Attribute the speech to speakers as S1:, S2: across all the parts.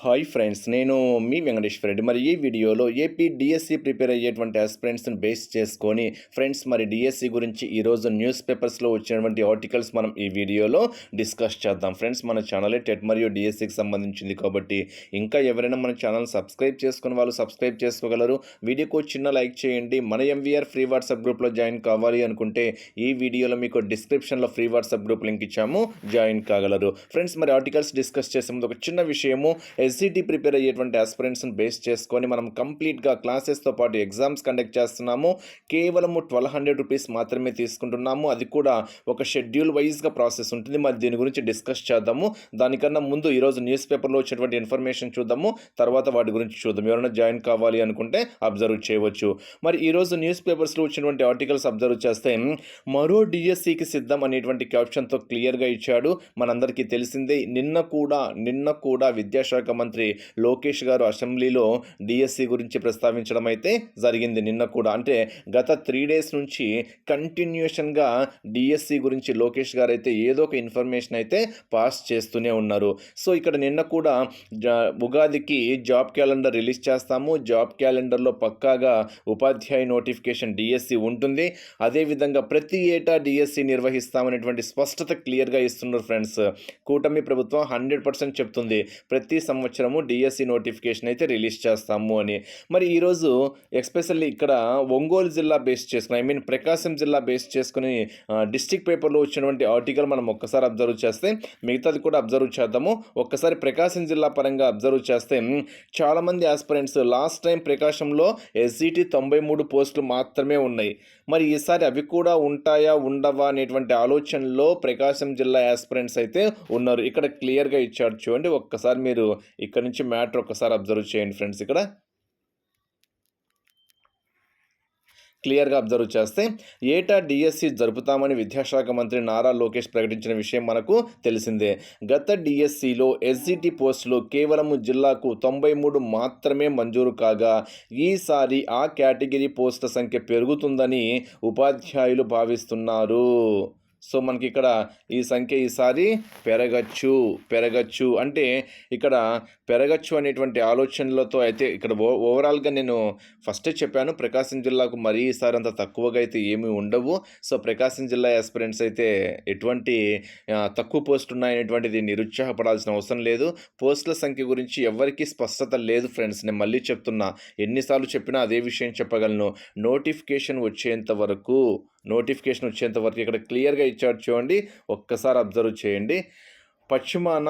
S1: Hi friends, నేను మీ వెంకటేశ్వర రెడ్డి. మరి ఈ వీడియోలో ఏపీ డిఎస్సి ప్రిపేర్ అయ్యేటువంటి ఆస్పిరెంట్స్ని బేస్ చేసుకొని ఫ్రెండ్స్, మరి డిఎస్సి గురించి ఈరోజు న్యూస్ పేపర్స్లో వచ్చినటువంటి ఆర్టికల్స్ మనం ఈ వీడియోలో డిస్కస్ చేద్దాం. ఫ్రెండ్స్, మన ఛానలే టెట్ మరియు డిఎస్సికి సంబంధించింది కాబట్టి ఇంకా ఎవరైనా మన ఛానల్ సబ్స్క్రైబ్ చేసుకుని వాళ్ళు సబ్స్క్రైబ్ చేసుకోగలరు. వీడియోకు చిన్న లైక్ చేయండి. మన ఎంవీఆర్ ఫ్రీ వాట్సాప్ గ్రూప్లో జాయిన్ కావాలి అనుకుంటే ఈ వీడియోలో మీకు డిస్క్రిప్షన్లో ఫ్రీ వాట్సాప్ గ్రూప్ లింక్ ఇచ్చాము, జాయిన్ కాగలరు. ఫ్రెండ్స్, మరి ఆర్టికల్స్ డిస్కస్ చేసే ముందు ఒక చిన్న విషయము, ఎస్జిటి ప్రిపేర్ అయ్యేటువంటి ఆస్పిరెంట్స్ని బేస్ చేసుకొని మనం కంప్లీట్గా క్లాసెస్తో పాటు ఎగ్జామ్స్ కండక్ట్ చేస్తున్నాము. కేవలము 1200 రూపీస్ మాత్రమే తీసుకుంటున్నాము. అది కూడా ఒక షెడ్యూల్ వైజ్గా ప్రాసెస్ ఉంటుంది. మరి దీని గురించి డిస్కస్ చేద్దాము. దానికన్నా ముందు ఈరోజు న్యూస్ పేపర్లో వచ్చినటువంటి ఇన్ఫర్మేషన్ చూద్దాము, తర్వాత వాటి గురించి చూద్దాం. ఎవరైనా జాయిన్ కావాలి అనుకుంటే అబ్జర్వ్ చేయవచ్చు. మరి ఈరోజు న్యూస్ పేపర్స్లో వచ్చినటువంటి ఆర్టికల్స్ అబ్జర్వ్ చేస్తే మరో డిఎస్సికి సిద్ధం అనేటువంటి క్యాప్షన్తో క్లియర్గా ఇచ్చాడు. మనందరికీ తెలిసిందే, నిన్న కూడా విద్యాశాఖ మంత్రి లోకేష్ గారు అసెంబ్లీలో డిఎస్సి గురించి ప్రస్తావించడం అయితే జరిగింది. నిన్న కూడా, అంటే గత 3 డేస్ నుంచి కంటిన్యూషన్గా డిఎస్సి గురించి లోకేష్ గారు అయితే ఏదో ఒక ఇన్ఫర్మేషన్ అయితే పాస్ చేస్తూనే ఉన్నారు. సో ఇక్కడ నిన్న కూడా ఉగాదికి జాబ్ క్యాలెండర్ రిలీజ్ చేస్తాము. జాబ్ క్యాలెండర్లో పక్కాగా ఉపాధ్యాయ నోటిఫికేషన్ డిఎస్సి ఉంటుంది. అదేవిధంగా ప్రతి ఏటా డిఎస్సి నిర్వహిస్తామనేటువంటి స్పష్టత క్లియర్గా ఇస్తున్నారు. ఫ్రెండ్స్, కూటమి ప్రభుత్వం 100% చెప్తుంది ప్రతి సంవత్సరము డిఎస్సి నోటిఫికేషన్ అయితే రిలీజ్ చేస్తాము అని. మరి ఈరోజు ఎస్పెషల్లీ ఇక్కడ ఒంగోలు జిల్లా బేస్ చేసుకుని, ప్రకాశం జిల్లా బేస్ చేసుకుని డిస్ట్రిక్ట్ పేపర్లో వచ్చినటువంటి ఆర్టికల్ మనం ఒక్కసారి అబ్జర్వ్ చేస్తే మిగతాది కూడా అబ్జర్వ్ చేద్దాము. ఒక్కసారి ప్రకాశం జిల్లా పరంగా అబ్జర్వ్ చేస్తే చాలామంది ఆస్పిరెంట్స్ లాస్ట్ టైం ప్రకాశంలో ఎస్జిటి 93 పోస్టులు మాత్రమే ఉన్నాయి. మరి ఈసారి అవి కూడా ఉంటాయా ఉండవా అనేటువంటి ఆలోచనలో ప్రకాశం జిల్లా ఆస్పిరెంట్స్ అయితే ఉన్నారు. ఇక్కడ క్లియర్గా ఇచ్చాడు చూడండి. ఒక్కసారి మీరు ఇక్కడ నుంచి మ్యాటర్ ఒక్కసారి అబ్జర్వ్ చేయండి ఫ్రెండ్స్. ఇక్కడ క్లియర్గా అబ్జర్వ్ చేస్తే ఏటా డిఎస్సి జరుపుతామని విద్యాశాఖ మంత్రి నారా లోకేష్ ప్రకటించిన విషయం మనకు తెలిసిందే. గత డిఎస్సిలో ఎస్జిటి పోస్టులు కేవలం జిల్లాకు 93 మాత్రమే మంజూరు కాగా ఈసారి ఆ కేటగిరీ పోస్టుల సంఖ్య పెరుగుతుందని ఉపాధ్యాయులు భావిస్తున్నారు. సో మనకి ఇక్కడ ఈ సంఖ్య ఈసారి పెరగచ్చు అంటే ఇక్కడ పెరగచ్చు అనేటువంటి ఆలోచనలతో అయితే ఇక్కడ ఓవరాల్గా నేను ఫస్టే చెప్పాను, ప్రకాశం జిల్లాకు మరీ ఈసారి అంత తక్కువగా అయితే ఏమీ ఉండవు. సో ప్రకాశం జిల్లా ఆస్పిరెంట్స్ అయితే ఎటువంటి తక్కువ పోస్టులు ఉన్నాయనేటువంటిది నిరుత్సాహపడాల్సిన అవసరం లేదు. పోస్టుల సంఖ్య గురించి ఎవరికి స్పష్టత లేదు ఫ్రెండ్స్. నేను మళ్ళీ చెప్తున్నా, ఎన్నిసార్లు చెప్పినా అదే విషయం చెప్పగలను. నోటిఫికేషన్ వచ్చేంత వరకు ఇక్కడ క్లియర్గా ఇచ్చాడు చూడండి. ఒక్కసారి అబ్జర్వ్ చేయండి. పశ్చిమాన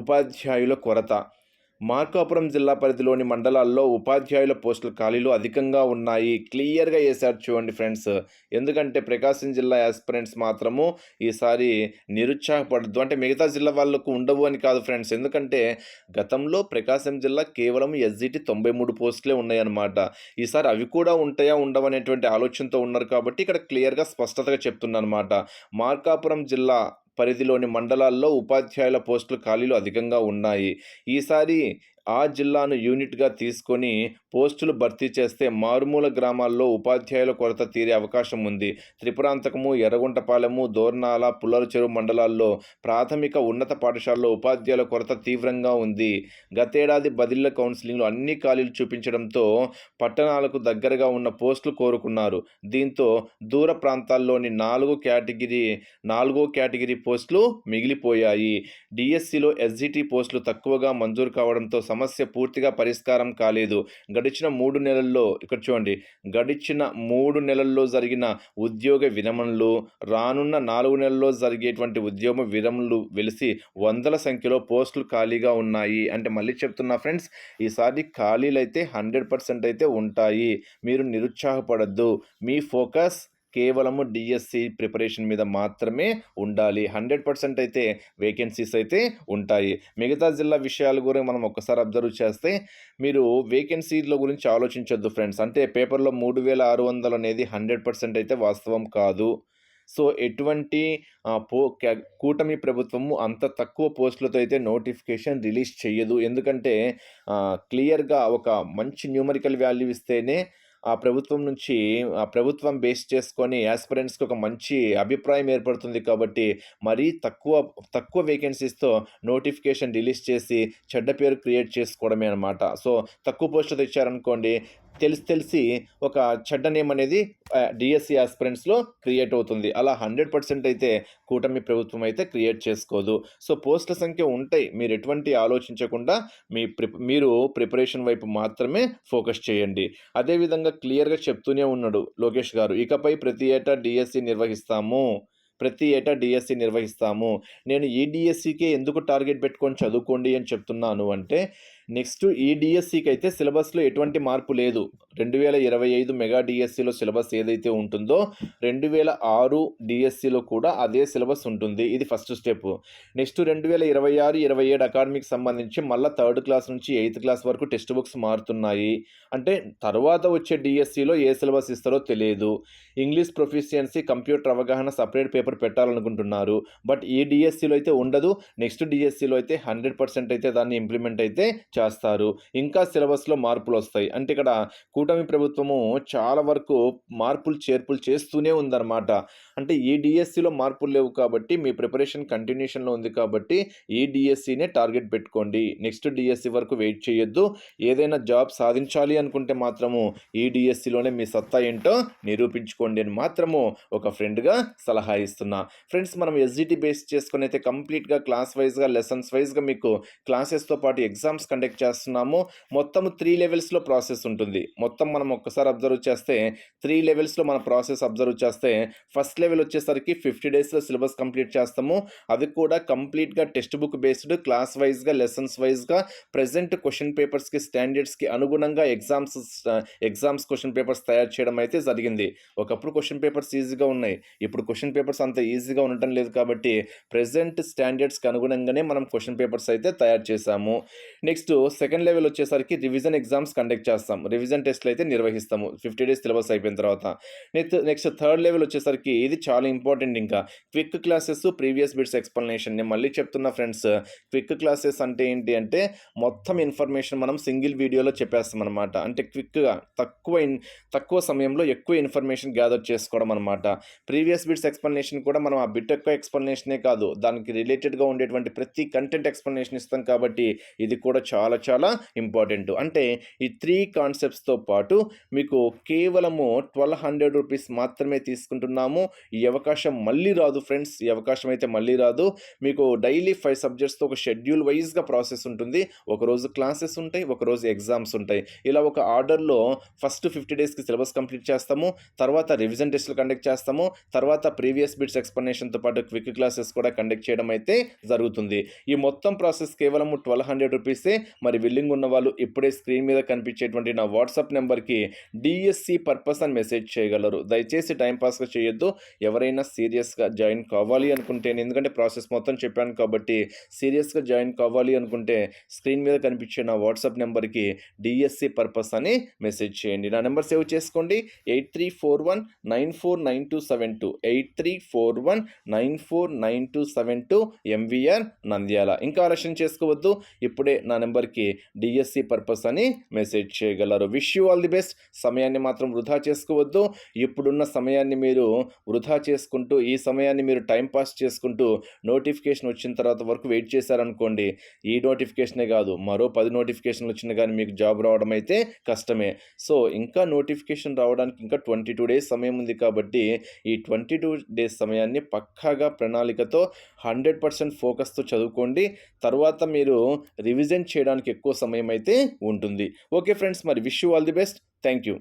S1: ఉపాధ్యాయుల కొరత. మార్కాపురం జిల్లా పరిధిలోని మండలాల్లో ఉపాధ్యాయుల పోస్టుల ఖాళీలు అధికంగా ఉన్నాయి. క్లియర్గా వేశారు చూడండి ఫ్రెండ్స్. ఎందుకంటే ప్రకాశం జిల్లా ఆస్పిరెంట్స్ మాత్రము ఈసారి నిరుత్సాహపడద్దు, అంటే మిగతా జిల్లా వాళ్ళకు ఉండవు అని కాదు ఫ్రెండ్స్. ఎందుకంటే గతంలో ప్రకాశం జిల్లా కేవలం ఎస్జిటి 93 పోస్టులే ఉన్నాయన్నమాట. ఈసారి అవి కూడా ఉంటాయా ఉండవు అనేటువంటి ఆలోచనతో ఉన్నారు కాబట్టి ఇక్కడ క్లియర్గా స్పష్టతగా చెప్తున్నాను అనమాట. మార్కాపురం జిల్లా పరిధిలోని మండలాల్లో ఉపాధ్యాయుల పోస్టుల ఖాళీలు అధికంగా ఉన్నాయి. ఈసారి ఆ జిల్లాను యూనిట్గా తీసుకొని పోస్టులు భర్తీ చేస్తే మారుమూల గ్రామాల్లో ఉపాధ్యాయుల కొరత తీరే అవకాశం ఉంది. త్రిపురాంతకము, ఎర్రగుంటపాలెము, దోర్నాల, పుల్లల చెరువు మండలాల్లో ప్రాథమిక ఉన్నత పాఠశాలలో ఉపాధ్యాయుల కొరత తీవ్రంగా ఉంది. గతేడాది బదిలీల కౌన్సిలింగ్లో అన్ని ఖాళీలు చూపించడంతో పట్టణాలకు దగ్గరగా ఉన్న పోస్టులు కోరుకున్నారు. దీంతో దూర ప్రాంతాల్లోని నాలుగో కేటగిరీ పోస్టులు మిగిలిపోయాయి. డిఎస్సిలో ఎస్జిటి పోస్టులు తక్కువగా మంజూరు కావడంతో సమస్య పూర్తిగా పరిష్కారం కాలేదు. గడిచిన 3 నెలల్లో ఇక్కడ చూడండి, గడిచిన 3 నెలల్లో జరిగిన ఉద్యోగ విరమణలు, రానున్న 4 నెలల్లో జరిగేటువంటి ఉద్యోగ విరమణలు వెలిసి వందల సంఖ్యలో పోస్టులు ఖాళీగా ఉన్నాయి. అంటే మళ్ళీ చెప్తున్నా ఫ్రెండ్స్, ఈసారి ఖాళీలు అయితే 100% అయితే ఉంటాయి. మీరు నిరుత్సాహపడద్దు. మీ ఫోకస్ కేవలము డిఎస్సి ప్రిపరేషన్ మీద మాత్రమే ఉండాలి. 100% అయితే వేకెన్సీస్ అయితే ఉంటాయి. మిగతా జిల్లా విషయాల గురించి మనం ఒక్కసారి అబ్జర్వ్ చేస్తే మీరు వేకెన్సీల గురించి ఆలోచించొద్దు ఫ్రెండ్స్. అంటే పేపర్లో 3600 అనేది 100% అయితే వాస్తవం కాదు. సో ఎటువంటి కూటమి ప్రభుత్వము అంత తక్కువ పోస్టులతో అయితే నోటిఫికేషన్ రిలీజ్ చేయదు. ఎందుకంటే క్లియర్గా ఒక మంచి న్యూమరికల్ వాల్యూ ఇస్తేనే ఆ ప్రభుత్వం నుంచి ఆ ప్రభుత్వం బేస్ చేసుకొని యాస్పిరెంట్స్‌కి ఒక మంచి అభిప్రాయం ఏర్పడుతుంది కాబట్టి మరీ తక్కువ వేకెన్సీస్‌తో నోటిఫికేషన్ రిలీజ్ చేసి చెడ్డ పేరు క్రియేట్ చేసుకోవడమే అనమాట. సో, తక్కువ పోస్టులు తెచ్చారనుకోండి, తెలిసి ఒక చెడ్డ నేమ్ అనేది డీఎస్సీ యాస్పిరెంట్స్‌లో క్రియేట్ అవుతుంది. అలా 100% అయితే కూటమి ప్రభుత్వం అయితే క్రియేట్ చేసుకోదు. సో, పోస్టుల సంఖ్య ఉంటాయి. మీరు ఎటువంటి ఆలోచించకుండా మీరు ప్రిపరేషన్ వైపు మాత్రమే ఫోకస్ చేయండి. అదే విధంగా క్లియర్‌గా చెప్తూనే ఉన్నాడు లోకేష్ గారు. ఇకపై ప్రతి ఏటా డీఎస్సీ నిర్వహిస్తాము. నేను ఈ డీఎస్సీకే ఎందుకు టార్గెట్ పెట్టుకొని చదువుకోండి అని చెప్తున్నాను అంటే, నెక్స్ట్ ఈ డీఎస్సీకి అయితే సిలబస్‌లో ఎటువంటి మార్పు లేదు. 2025 మెగా డీఎస్సీలో సిలబస్ ఏదైతే ఉంటుందో 2006 డీఎస్సీలో కూడా అదే సిలబస్ ఉంటుంది. ఇది ఫస్ట్ స్టెప్. నెక్స్ట్ 2026, 27 అకాడమిక్ సంబంధించి మళ్ళా 3rd క్లాస్ నుంచి 8th క్లాస్ వరకు టెక్స్ట్ బుక్స్ మారుతున్నాయి. అంటే తర్వాత వచ్చే డీఎస్సీలో ఏ సిలబస్ ఇస్తారో తెలియదు. ఇంగ్లీష్ ప్రొఫిషియన్సీ, కంప్యూటర్ అవగాహన సెపరేట్ పేపర్ పెట్టాలనుకుంటున్నారు. బట్ ఈ డీఎస్సీలో అయితే ఉండదు. నెక్స్ట్ డీఎస్సీలో అయితే 100% అయితే దాన్ని ఇంప్లిమెంట్ అయితే చేస్తారు. ఇంకా సిలబస్‌లో మార్పులొస్తాయి. అంటే ఇక్కడ కూటమి ప్రభుత్వము చాలా వరకు మార్పులు, చేర్పులు చేస్తూనే ఉందన్నమాట. అంటే ఈ డీఎస్సీలో మార్పులు లేవు కాబట్టి మీ ప్రిపరేషన్ కంటిన్యూషన్‌లో ఉంది కాబట్టి ఈ డీఎస్సీనే టార్గెట్ పెట్టుకోండి. నెక్స్ట్ డీఎస్సీ వరకు వెయిట్ చేయొద్దు. ఏదైనా జాబ్ సాధించాలి అనుకుంటే మాత్రము ఈ డీఎస్సీలోనే మీ సత్తా ఏంటో నిరూపించుకోండి అని మాత్రము ఒక ఫ్రెండ్‌గా సలహా ఇస్తున్నా. ఫ్రెండ్స్, మనం ఎస్‌జిటి బేస్ చేసుకొని అయితే కంప్లీట్‌గా క్లాస్ వైస్‌గా, లెసన్స్ వైస్‌గా మీకు క్లాసెస్‌తో పాటు ఎగ్జామ్స్ కండక్ట్ చేస్తున్నాము. మొత్తం 3 లెవెల్స్‌లో ప్రాసెస్ ఉంటుంది. మొత్తం మనం ఒక్కసారి అబ్జర్వ్ చేస్తే 3 లెవెల్స్‌లో మన ప్రాసెస్ అబ్జర్వ్ చేస్తే ఫస్ట్ లెవెల్ వచ్చేసరికి 50 డేస్‌లో సిలబస్ కంప్లీట్ చేస్తాము. అది కూడా కంప్లీట్‌గా టెక్స్ట్ బుక్ బేస్డ్, క్లాస్ వైస్‌గా, లెసన్స్ వైస్‌గా ప్రెజెంట్ క్వెషన్ పేపర్స్‌కి, స్టాండర్డ్స్‌కి అనుగుణంగా ఎగ్జామ్స్ క్వెషన్ పేపర్స్ తయారు చేయడం అయితే జరిగింది. ఒకప్పుడు క్వెషన్ పేపర్స్ ఈజీగా ఉన్నాయి. ఇప్పుడు క్వెషన్ పేపర్స్ అంత ఈజీగా ఉండటం లేదు కాబట్టి ప్రెజెంట్ స్టాండర్డ్స్‌కి అనుగుణంగానే మనం క్వెషన్ పేపర్స్ అయితే తయారు చేశాము. నెక్స్ట్ సెకండ్ లెవెల్ వచ్చేసరికి రివిజన్ ఎగ్జామ్స్ కండక్ట్ చేస్తాం. రివిజన్ టెస్ట్‌లు అయితే నిర్వహిస్తాము 50 డేస్ సిలబస్ అయిపోయిన తర్వాత. నెక్స్ట్ థర్డ్ లెవెల్ వచ్చేసరికి ఇది చాలా ఇంపార్టెంట్ ఇంకా. Quick classes, previous bits explanation. నేను మళ్ళీ చెప్తున్నా ఫ్రెండ్స్, క్విక్ క్లాసెస్ అంటే ఏంటి అంటే మొత్తం ఇన్ఫర్మేషన్ మనం సింగిల్ వీడియోలో చెప్పేస్తామన్నమాట. అంటే క్విక్‌గా తక్కువ సమయంలో ఎక్కువ ఇన్ఫర్మేషన్ గ్యాదర్ చేసుకోవడం అనమాట. ప్రీవియస్ బిట్స్ ఎక్స్‌ప్లనేషన్ కూడా మనం ఆ బిట్ యొక్క ఎక్స్‌ప్లనేషనే కాదు, దానికి రిలేటెడ్‌గా ఉండేటువంటి ప్రతి కంటెంట్ ఎక్స్‌ప్లనేషన్ ఇస్తాం కాబట్టి ఇది కూడా చాలా చాలా ఇంపార్టెంట్. అంటే ఈ 3 కాన్సెప్ట్స్‌తో పాటు మీకు కేవలము 1200 రూపీస్ మాత్రమే తీసుకుంటున్నాము. ఈ అవకాశం మళ్ళీ రాదు ఫ్రెండ్స్. ఈ అవకాశం అయితే మళ్ళీ రాదు. మీకు డైలీ 5 సబ్జెక్ట్స్‌తో ఒక షెడ్యూల్ వైస్‌గా ప్రాసెస్ ఉంటుంది. ఒకరోజు క్లాసెస్ ఉంటాయి, ఒకరోజు ఎగ్జామ్స్ ఉంటాయి. ఇలా ఒక ఆర్డర్‌లో ఫస్ట్ 50 డేస్‌కి సిలబస్ కంప్లీట్ చేస్తాము. తర్వాత రివిజన్ టెస్టులు కండక్ట్ చేస్తాము. తర్వాత ప్రీవియస్ బిట్స్ ఎక్స్‌ప్లనేషన్‌తో పాటు క్విక్ క్లాసెస్ కూడా కండక్ట్ చేయడం అయితే జరుగుతుంది. ఈ మొత్తం ప్రాసెస్ కేవలం 1200 రూపీసే. మరి విల్లింగ్ ఉన్న వాళ్ళు ఇప్పుడే స్క్రీన్ మీద కనిపించేటువంటి నా వాట్సాప్ నెంబర్కి డిఎస్సి పర్పస్ అని మెసేజ్ చేయగలరు. దయచేసి టైంపాస్గా చేయొద్దు. ఎవరైనా సీరియస్గా జాయిన్ కావాలి అనుకుంటే, ఎందుకంటే ప్రాసెస్ మొత్తం చెప్పాను కాబట్టి సీరియస్గా జాయిన్ కావాలి అనుకుంటే స్క్రీన్ మీద కనిపించే నా వాట్సాప్ నెంబర్కి డిఎస్సి పర్పస్ అని మెసేజ్ చేయండి. నా నెంబర్ సేవ్ చేసుకోండి, 8341949272 8341949272 ఎంవీఆర్ నంద్యాల. ఇంకా ఆలస్యం చేసుకోవద్దు, ఇప్పుడే నా నెంబర్కి డిఎస్సి పర్పస్ అని మెసేజ్ చేయగలరు. Wish you all the best. సమయాన్ని మాత్రం వృధా చేసుకోవద్దు. ఇప్పుడున్న సమయాన్ని మీరు వృధా చేసుకుంటూ, ఈ సమయాన్ని మీరు టైం పాస్ చేసుకుంటూ నోటిఫికేషన్ వచ్చిన తర్వాత వరకు వెయిట్ చేశారనుకోండి, ఈ నోటిఫికేషనే కాదు మరో 10 నోటిఫికేషన్లు వచ్చినా కానీ మీకు జాబ్ రావడం అయితే కష్టమే. సో ఇంకా నోటిఫికేషన్ రావడానికి ఇంకా 22 డేస్ సమయం ఉంది కాబట్టి ఈ 22 డేస్ సమయాన్ని పక్కాగా ప్రణాళికతో 100% ఫోకస్తో చదువుకోండి. తర్వాత మీరు రివిజన్ చేయడానికి ఎక్కువ సమయం అయితే ఉంటుంది. ఓకే ఫ్రెండ్స్, మరి wish you all the best. Thank you.